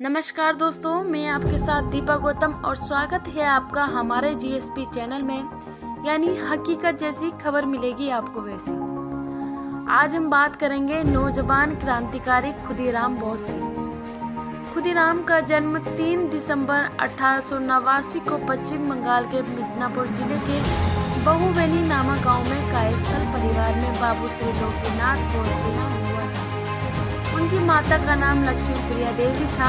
नमस्कार दोस्तों, मैं आपके साथ दीपा गौतम और स्वागत है आपका हमारे जीएसपी चैनल में। यानी हकीकत जैसी खबर मिलेगी आपको वैसी। आज हम बात करेंगे नौजवान क्रांतिकारी खुदीराम बोस की। खुदीराम का जन्म 3 दिसंबर 1889 को पश्चिम बंगाल के मिदनापुर जिले के बहुबेनी नामक गांव में कायस्थल परिवार में बाबू त्रिलोकीनाथ बोस के यहाँ हुआ था। उनकी माता का नाम लक्ष्मी प्रिया देवी था।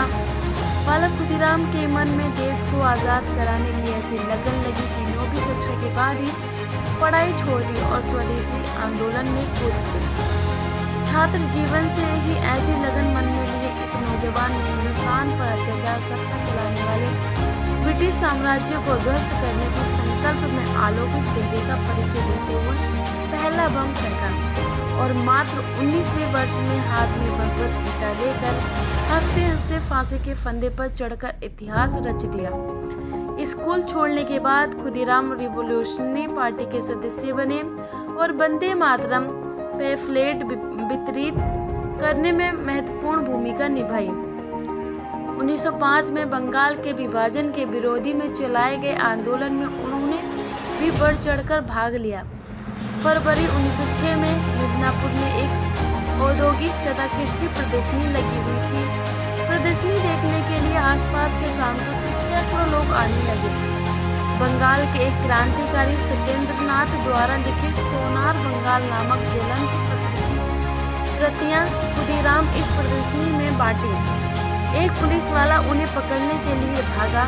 बालक खुदीराम के मन में देश को आज़ाद कराने की ऐसी लगन लगी कि 9वीं कक्षा के बाद ही पढ़ाई छोड़ दी और स्वदेशी आंदोलन में कूद गए। छात्र जीवन से ही ऐसी लगन मन में लिए इस नौजवान ने हिंदुस्तान पर अत्याचार सत्ता चलाने वाले ब्रिटिश साम्राज्य को ध्वस्त करने के संकल्प में अलौकिक धैर्य का परिचय देते हुए पहला बम फेंका और मात्र 19वें वर्ष में हाथ में भगवत गीता लेकर हंसते हंसते फांसी के फंदे पर चढ़कर इतिहास रच दिया। स्कूल छोड़ने के बाद खुदीराम रिवॉल्यूशनरी पार्टी के सदस्य बने और वंदे मातरम पैम्फलेट वितरित करने में महत्वपूर्ण भूमिका निभाई। 1905 में बंगाल के विभाजन के विरोधी में चलाए गए आंदोलन में उन्होंने भी बढ़ चढ़कर भाग लिया। फरवरी 1906 में मिदनापुर में एक औद्योगिक तथा कृषि प्रदर्शनी लगी हुई थी। प्रदर्शनी देखने के लिए आसपास के प्रांतों से सैकड़ों लोग आने लगे। बंगाल के एक क्रांतिकारी सत्येंद्रनाथ द्वारा लिखित सोनार बंगाल नामक ज्वलंत पत्र की प्रतियां खुदीराम इस प्रदर्शनी में बांटी। एक पुलिस वाला उन्हें पकड़ने के लिए भागा।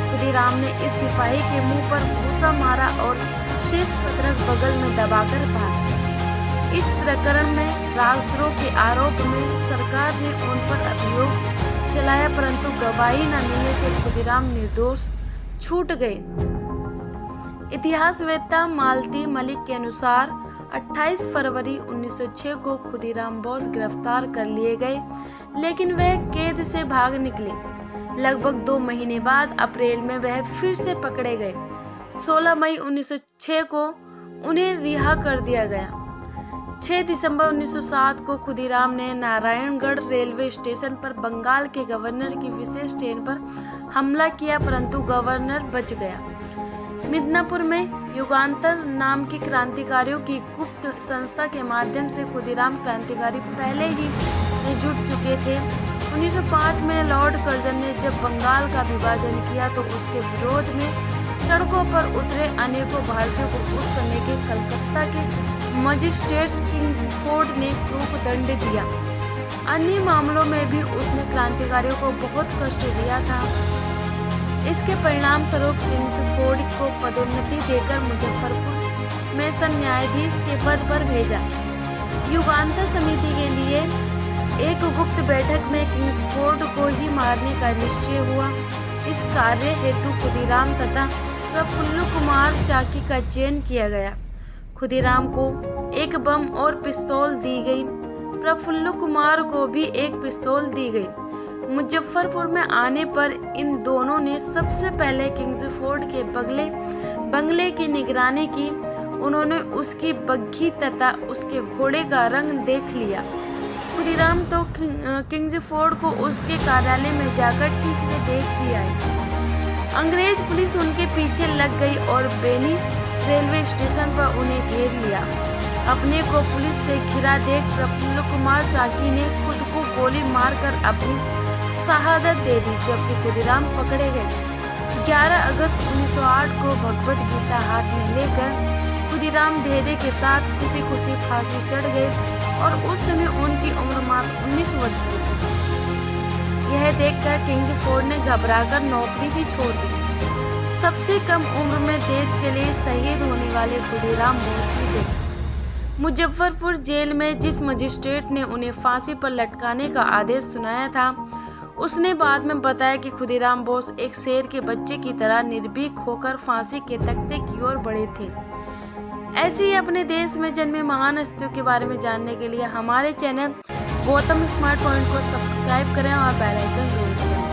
खुदीराम ने इस सिपाही के मुंह पर घूंसा मारा और शेष पत्रक बगल में दबाकर भाग। इस प्रकरण में राजद्रोह के आरोप में सरकार ने उन पर अभियोग चलाया, परंतु गवाही न मिलने से खुदीराम निर्दोष छूट गए। इतिहासवेत्ता मालती मलिक के अनुसार 28 फरवरी 1906 को खुदीराम बोस गिरफ्तार कर लिए गए, लेकिन वह कैद से भाग निकले। लगभग 2 महीने बाद अप्रैल में वह फिर से पकड़े गए। 16 मई 1906 को उन्हें रिहा कर दिया गया। 6 दिसंबर 1907 को खुदीराम ने नारायणगढ़ रेलवे स्टेशन पर बंगाल के गवर्नर की विशेष ट्रेन पर हमला किया, परंतु गवर्नर बच गया। मिदनापुर में युगांतर नाम की क्रांतिकारियों की गुप्त संस्था के माध्यम से खुदीराम क्रांतिकारी पहले ही जुट चुके थे। 1905 में लॉर्ड कर्जन ने जब बंगाल का विभाजन किया तो उसके विरोध में सड़कों पर उतरे अनेकों भारतीयों को उस समय के कलकत्ता के मजिस्ट्रेट किंग्सफोर्ड ने क्रूर दंड दिया। अन्य मामलों में भी उसने क्रांतिकारियों को बहुत कष्ट दिया था। इसके परिणाम स्वरूप किंग्सफोर्ड को पदोन्नति देकर मुजफ्फरपुर में न्यायाधीश के पद पर भेजा। युगांतर समिति के लिए एक गुप्त बैठक में किंग्सफोर्ड को ही मारने का निश्चय हुआ। इस कार्य हेतु खुदीराम तथा प्रफुल्ल कुमार चाकी का चयन किया गया। खुदीराम को एक बम और पिस्तौल दी गई। प्रफुल्ल कुमार को भी एक पिस्तौल दी गई। मुजफ्फरपुर में आने पर इन दोनों ने सबसे पहले किंग्सफोर्ड के बंगले की निगरानी की। उन्होंने उसकी बग्घी तथा उसके घोड़े का रंग देख लिया। खुदीराम तो किंग्सफोर्ड को उसके कार्यालय में जाकर ठीक से देख भी आए। अंग्रेज पुलिस उनके पीछे लग गई और बेनी रेलवे स्टेशन पर उन्हें घेर लिया। अपने को पुलिस से घिरा देख प्रफुल्ल कुमार चाकी ने खुद को गोली मारकर अपनी शहादत दे दी, जबकि खुदीराम पकड़े गए। 11 अगस्त 1908 को भगवत गीता हाथ में लेकर खुदीराम धैर्य के साथ खुशी खुशी फांसी चढ़ गए और उस समय उनकी उम्र मात्र 19 वर्ष की थी। यह देखकर किंग्सफोर्ड ने घबराकर नौकरी ही छोड़ दी। सबसे कम उम्र में देश के लिए शहीद होने वाले खुदीराम बोस ही थे। मुजफ्फरपुर जेल में जिस मजिस्ट्रेट ने उन्हें फांसी पर लटकाने का आदेश सुनाया था, उसने बाद में बताया कि खुदीराम बोस एक शेर के बच्चे की तरह निर्भीक होकर फांसी के तख्ते की ओर बढ़े थे। ऐसे ही अपने देश में जन्मे महान हस्तियों के बारे में जानने के लिए हमारे चैनल गौतम स्मार्ट पॉइंट को सब्सक्राइब करें और बेल आइकन जरूर दबाएं।